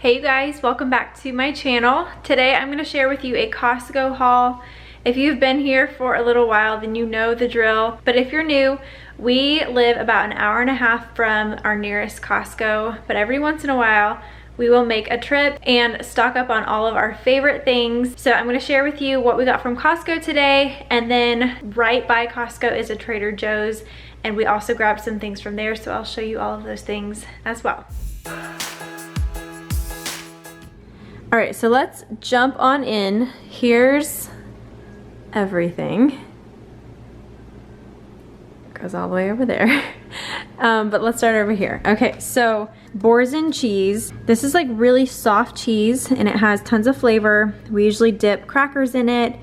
Hey you guys, welcome back to my channel. Today I'm going to share with you a Costco haul. If you've been here for a little while, then you know the drill. But if you're new, we live about an hour and a half from our nearest Costco. But every once in a while, we will make a trip and stock up on all of our favorite things. So I'm going to share with you what we got from Costco today. And then right by Costco is a Trader Joe's. And we also grabbed some things from there. So I'll show you all of those things as well. All right, so let's jump on in. Here's everything. Goes all the way over there. But let's start over here. Okay, so Boars and Cheese. This is like really soft cheese and it has tons of flavor. We usually dip crackers in it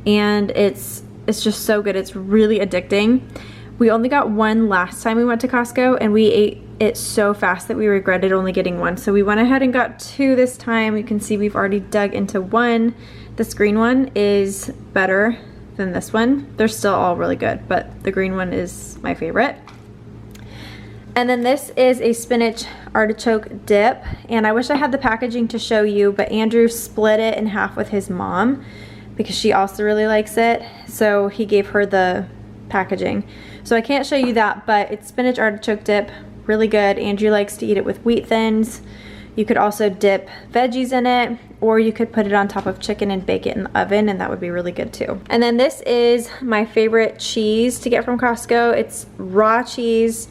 and it's just so good. It's really addicting. We only got one last time we went to Costco and we ate it so fast that we regretted only getting one. So we went ahead and got two this time. You can see we've already dug into one. This green one is better than this one. They're still all really good, but the green one is my favorite. And then this is a spinach artichoke dip. And I wish I had the packaging to show you, but Andrew split it in half with his mom because she also really likes it. So he gave her the packaging. So I can't show you that, but it's spinach artichoke dip. Really good. Andrew likes to eat it with wheat thins. You could also dip veggies in it, or you could put it on top of chicken and bake it in the oven, and that would be really good too. And then this is my favorite cheese to get from Costco. It's raw cheese.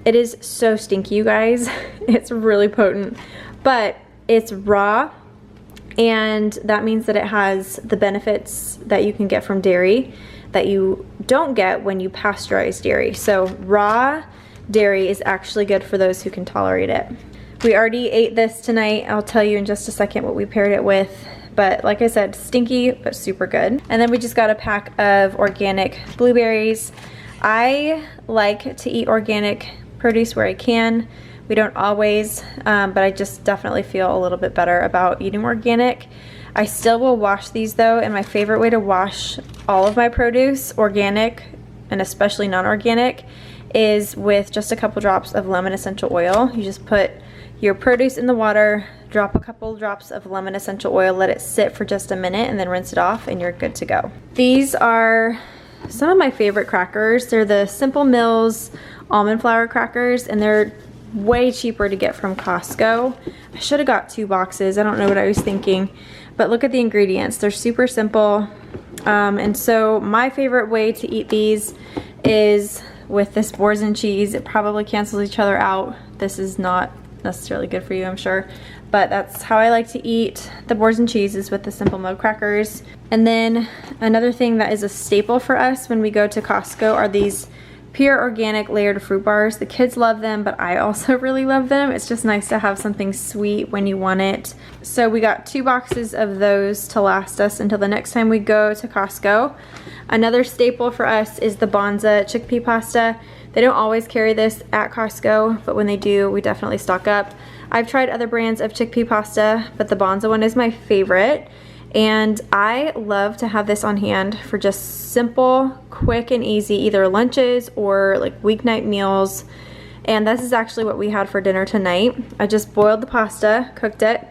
It is so stinky, you guys. It's really potent, but it's raw, and that means that it has the benefits that you can get from dairy that you don't get when you pasteurize dairy. So raw dairy is actually good for those who can tolerate it. We already ate this tonight. I'll tell you in just a second what we paired it with. But like I said, stinky, but super good. And then we just got a pack of organic blueberries. I like to eat organic produce where I can. We don't always, but I just definitely feel a little bit better about eating organic. I still will wash these though, and my favorite way to wash all of my produce, organic and especially non-organic, is with just a couple drops of lemon essential oil. You just put your produce in the water, drop a couple drops of lemon essential oil, let it sit for just a minute, and then rinse it off, and you're good to go. These are some of my favorite crackers. They're the Simple Mills almond flour crackers, and they're way cheaper to get from Costco. I should have got 2 boxes. I don't know what I was thinking, but look at the ingredients. They're super simple. And so my favorite way to eat these is with this Boars and Cheese. It probably cancels each other out. This is not necessarily good for you, I'm sure, but that's how I like to eat the Boars and Cheese, is with the Simple Milk crackers. And then another thing that is a staple for us when we go to Costco are these pure organic layered fruit bars. The kids love them, but I also really love them. It's just nice to have something sweet when you want it. So we got 2 boxes of those to last us until the next time we go to Costco. Another staple for us is the Bonza chickpea pasta. They don't always carry this at Costco, but when they do, we definitely stock up. I've tried other brands of chickpea pasta, but the Bonza one is my favorite. And I love to have this on hand for just simple, quick and easy, either lunches or like weeknight meals. And this is actually what we had for dinner tonight. I just boiled the pasta, cooked it,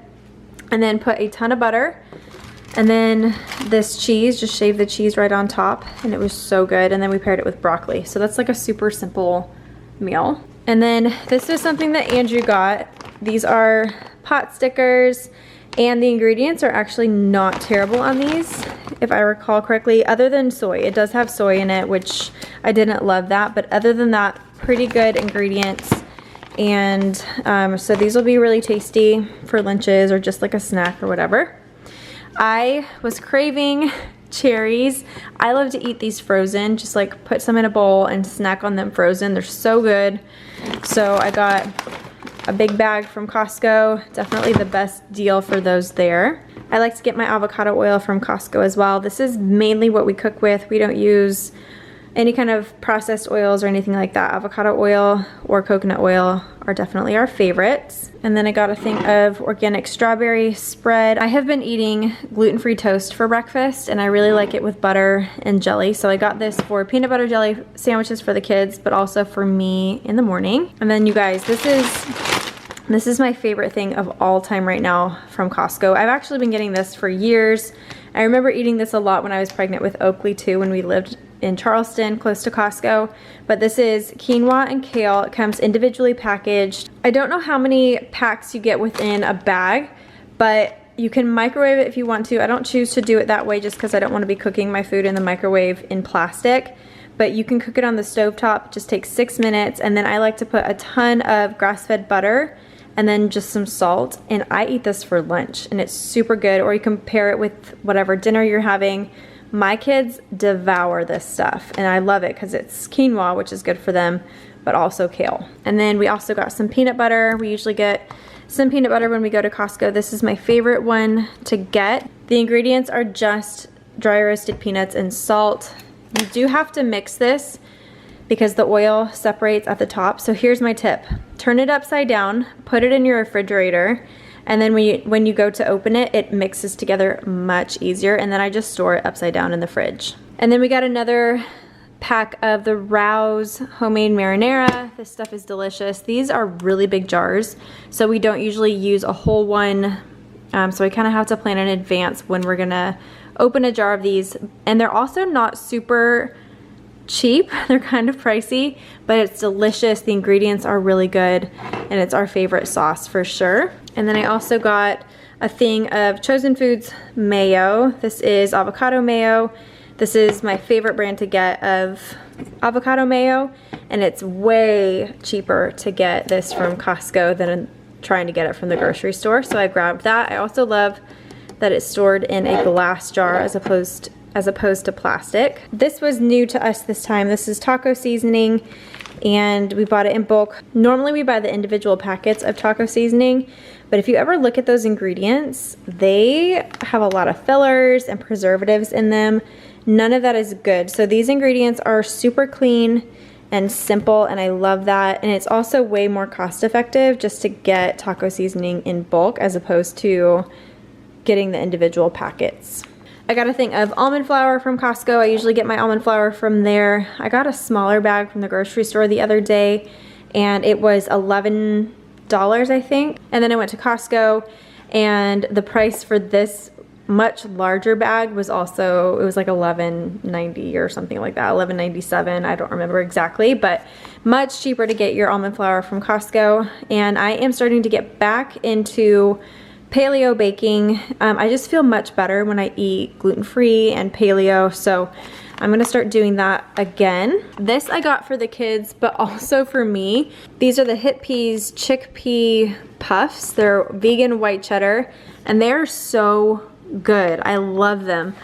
and then put a ton of butter. And then this cheese, just shaved the cheese right on top, and it was so good. And then we paired it with broccoli. So that's like a super simple meal. And then this is something that Andrew got. These are pot stickers. And the ingredients are actually not terrible on these, if I recall correctly, other than soy. It does have soy in it, which I didn't love that, but other than that, pretty good ingredients. And so these will be really tasty for lunches or just like a snack or whatever. I was craving cherries. I love to eat these frozen, just like put some in a bowl and snack on them frozen. They're so good. So I got a big bag from Costco. Definitely the best deal for those there. I like to get my avocado oil from Costco as well. This is mainly what we cook with. We don't use any kind of processed oils or anything like that. Avocado oil or coconut oil are definitely our favorites. And then I got a thing of organic strawberry spread. I have been eating gluten-free toast for breakfast, and I really like it with butter and jelly. So I got this for peanut butter jelly sandwiches for the kids, but also for me in the morning. And then you guys, this is This is my favorite thing of all time right now from Costco. I've actually been getting this for years. I remember eating this a lot when I was pregnant with Oakley too, when we lived in Charleston, close to Costco. But this is quinoa and kale. It comes individually packaged. I don't know how many packs you get within a bag, but you can microwave it if you want to. I don't choose to do it that way just because I don't want to be cooking my food in the microwave in plastic. But you can cook it on the stovetop. It just takes 6 minutes. And then I like to put a ton of grass-fed butter and then just some salt, and I eat this for lunch and it's super good. Or you can pair it with whatever dinner you're having. My kids devour this stuff and I love it because it's quinoa, which is good for them, but also kale. And then we also got some peanut butter. We usually get some peanut butter when we go to Costco. This is my favorite one to get. The ingredients are just dry roasted peanuts and salt. You do have to mix this because the oil separates at the top. So here's my tip. Turn it upside down, put it in your refrigerator, and then when you go to open it, it mixes together much easier, and then I just store it upside down in the fridge. And then we got another pack of the Rouse homemade marinara. This stuff is delicious. These are really big jars, so we don't usually use a whole one, so I kind of have to plan in advance when we're gonna open a jar of these. And they're also not super cheap. They're kind of pricey, but it's delicious. The ingredients are really good, and it's our favorite sauce for sure. And then I also got a thing of Chosen Foods mayo. This is avocado mayo. This is my favorite brand to get of avocado mayo, and it's way cheaper to get this from Costco than trying to get it from the grocery store. So I grabbed that. I also love that it's stored in a glass jar as opposed to plastic. This was new to us this time. This is taco seasoning, and we bought it in bulk. Normally we buy the individual packets of taco seasoning, but if you ever look at those ingredients, they have a lot of fillers and preservatives in them. None of that is good. So these ingredients are super clean and simple, and I love that. And it's also way more cost effective just to get taco seasoning in bulk as opposed to getting the individual packets. I got a thing of almond flour from Costco. I usually get my almond flour from there. I got a smaller bag from the grocery store the other day, and it was $11, I think. And then I went to Costco, and the price for this much larger bag was also, it was like $11.90 or something like that, $11.97. I don't remember exactly, but much cheaper to get your almond flour from Costco. And I am starting to get back into paleo baking. I just feel much better when I eat gluten-free and paleo, so I'm gonna start doing that again. This I got for the kids, but also for me. These are the Hippies chickpea puffs. They're vegan white cheddar, and they're so good. I love them.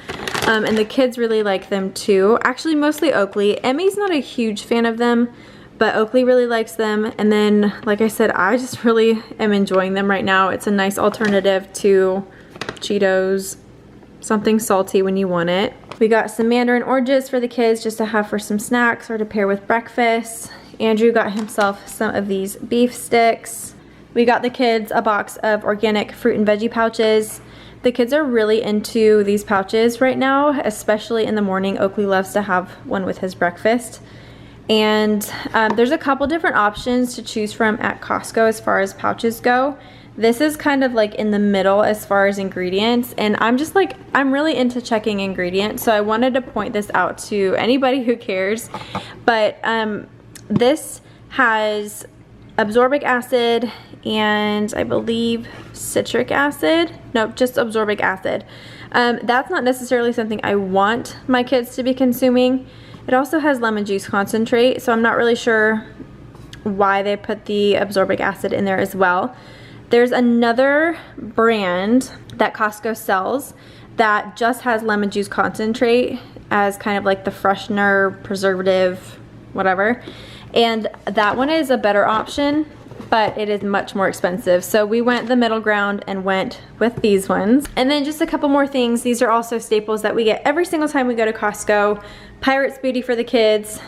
And the kids really like them too. Actually, mostly Oakley. Emmy's not a huge fan of them, but Oakley really likes them. And then, like I said, I just really am enjoying them right now. It's a nice alternative to Cheetos, something salty when you want it. We got some Mandarin Oranges for the kids just to have for some snacks or to pair with breakfast. Andrew got himself some of these beef sticks. We got the kids a box of organic fruit and veggie pouches. The kids are really into these pouches right now, especially in the morning. Oakley loves to have one with his breakfast. And there's a couple different options to choose from at Costco as far as pouches go. This is kind of like in the middle as far as ingredients, and I'm just like, I'm really into checking ingredients, so I wanted to point this out to anybody who cares. But this has absorbic acid and I believe citric acid. Nope, just absorbic acid. That's not necessarily something I want my kids to be consuming. It also has lemon juice concentrate, so I'm not really sure why they put the absorbic acid in there as well. There's another brand that Costco sells that just has lemon juice concentrate as kind of like the freshener, preservative, whatever. And that one is a better option, but it is much more expensive. So we went the middle ground and went with these ones. And then just a couple more things. These are also staples that we get every single time we go to Costco. Pirate's Booty for the kids.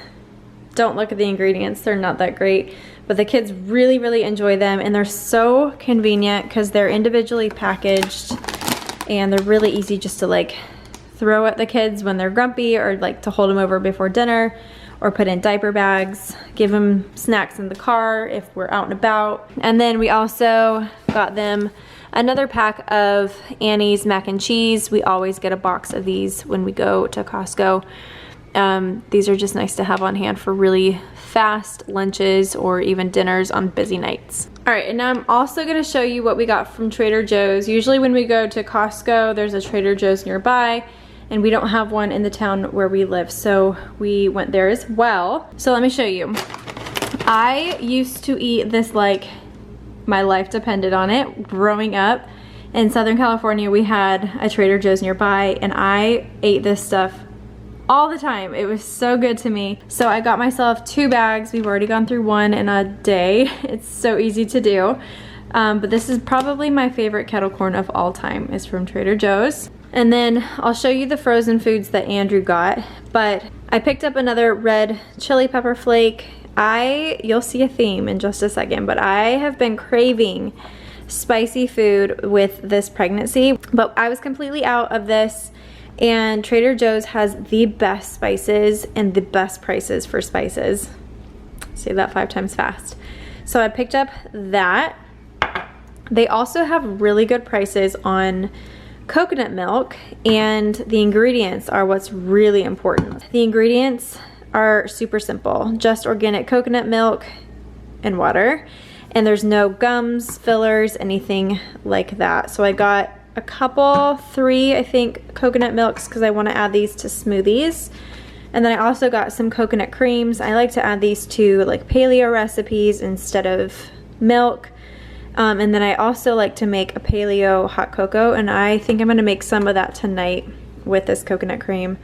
Don't look at the ingredients, they're not that great. But the kids really, really enjoy them, and they're so convenient because they're individually packaged and they're really easy just to like throw at the kids when they're grumpy, or like to hold them over before dinner, or put in diaper bags, give them snacks in the car if we're out and about. And then we also got them another pack of Annie's mac and cheese. We always get a box of these when we go to Costco. These are just nice to have on hand for really fast lunches or even dinners on busy nights. All right, and now I'm also gonna show you what we got from Trader Joe's. Usually when we go to Costco, there's a Trader Joe's nearby, and we don't have one in the town where we live, so we went there as well. So let me show you. I used to eat this like my life depended on it. Growing up in Southern California, we had a Trader Joe's nearby, and I ate this stuff all the time. It was so good to me. So I got myself 2 bags. We've already gone through one in a day. It's so easy to do. But this is probably my favorite kettle corn of all time, is from Trader Joe's. And then I'll show you the frozen foods that Andrew got. But I picked up another red chili pepper flake. You'll see a theme in just a second, but I have been craving spicy food with this pregnancy, but I was completely out of this, and Trader Joe's has the best spices and the best prices for spices. Say that 5 times fast. So I picked up that. They also have really good prices on coconut milk, and the ingredients are what's really important. The ingredients are super simple, just organic coconut milk and water, and there's no gums, fillers, anything like that. So I got a couple, 3 I think, coconut milks because I want to add these to smoothies. And then I also got some coconut creams. I like to add these to like paleo recipes instead of milk. And then I also like to make a paleo hot cocoa, and I think I'm gonna make some of that tonight with this coconut cream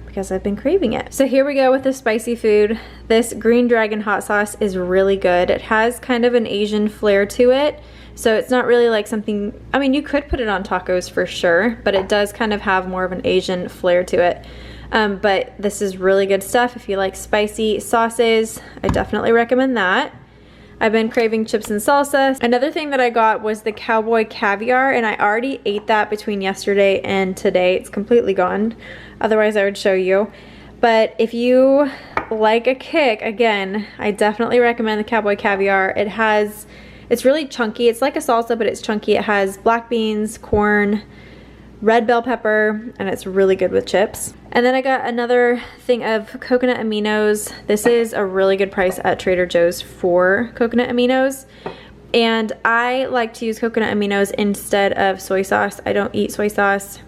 because I've been craving it. So here we go with the spicy food. This green dragon hot sauce is really good. It has kind of an Asian flair to it. So it's not really like something, I mean, you could put it on tacos for sure, but it does kind of have more of an Asian flair to it. But this is really good stuff. If you like spicy sauces, I definitely recommend that. I've been craving chips and salsa. Another thing that I got was the Cowboy Caviar, and I already ate that between yesterday and today. It's completely gone. Otherwise I would show you. But if you like a kick, again, I definitely recommend the Cowboy Caviar. It's really chunky. It's like a salsa, but it's chunky. It has black beans, corn, red bell pepper, and it's really good with chips. And then I got another thing of coconut aminos. This is a really good price at Trader Joe's for coconut aminos. And I like to use coconut aminos instead of soy sauce. I don't eat soy sauce.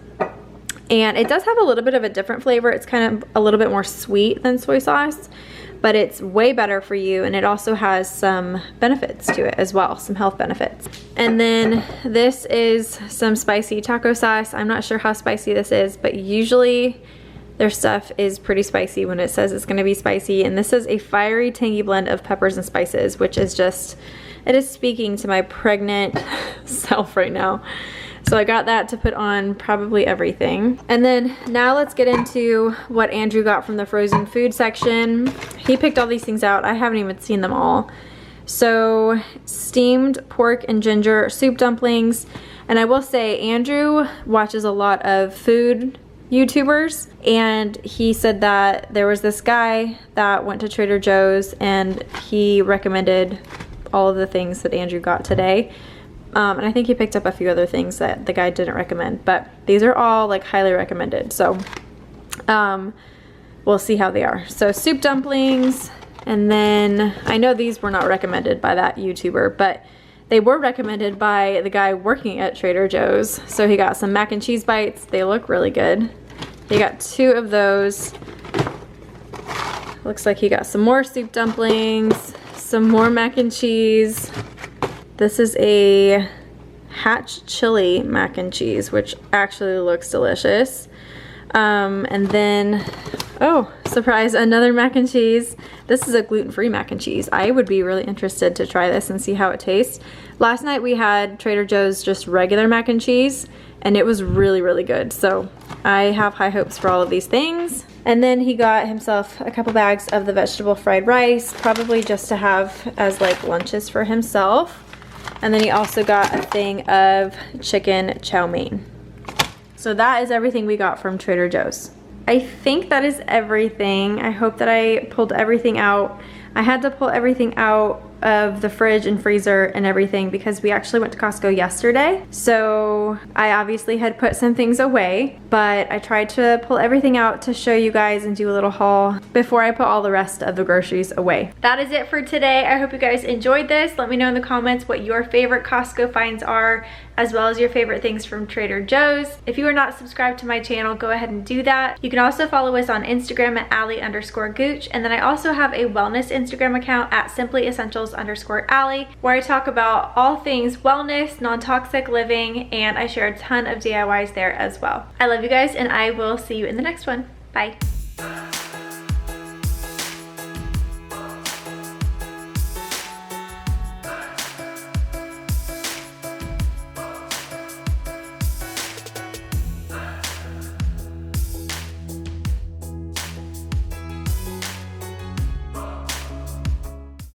And it does have a little bit of a different flavor. It's kind of a little bit more sweet than soy sauce, but it's way better for you, and it also has some benefits to it as well, some health benefits. And then this is some spicy taco sauce. I'm not sure how spicy this is, but usually their stuff is pretty spicy when it says it's gonna be spicy. And this is a fiery, tangy blend of peppers and spices, which is just, it is speaking to my pregnant self right now. So I got that to put on probably everything. And then now let's get into what Andrew got from the frozen food section. He picked all these things out. I haven't even seen them all. So steamed pork and ginger soup dumplings. And I will say, Andrew watches a lot of food YouTubers, and he said that there was this guy that went to Trader Joe's and he recommended all of the things that Andrew got today. And I think he picked up a few other things that the guy didn't recommend, but these are all like highly recommended. So we'll see how they are. So soup dumplings, and then I know these were not recommended by that YouTuber, but they were recommended by the guy working at Trader Joe's. So he got some mac and cheese bites. They look really good. He got 2 of those. Looks like he got some more soup dumplings, some more mac and cheese. This is a hatch chili mac and cheese, which actually looks delicious. And then, oh, surprise, another mac and cheese. This is a gluten-free mac and cheese. I would be really interested to try this and see how it tastes. Last night we had Trader Joe's just regular mac and cheese, and it was really, really good. So I have high hopes for all of these things. And then he got himself a couple bags of the vegetable fried rice, probably just to have as like lunches for himself. And then he also got a thing of chicken chow mein. So that is everything we got from Trader Joe's. I think that is everything. I hope that I pulled everything out. I had to pull everything out of the fridge and freezer and everything because we actually went to Costco yesterday. So I obviously had put some things away, but I tried to pull everything out to show you guys and do a little haul before I put all the rest of the groceries away. That is it for today. I hope you guys enjoyed this. Let me know in the comments what your favorite Costco finds are, as well as your favorite things from Trader Joe's. If you are not subscribed to my channel, go ahead and do that. You can also follow us on Instagram at Allie_Gooch, and then I also have a wellness Instagram account at simplyessentials_Allie, where I talk about all things wellness, non-toxic living, and I share a ton of DIYs there as well. I love you guys, and I will see you in the next one. Bye.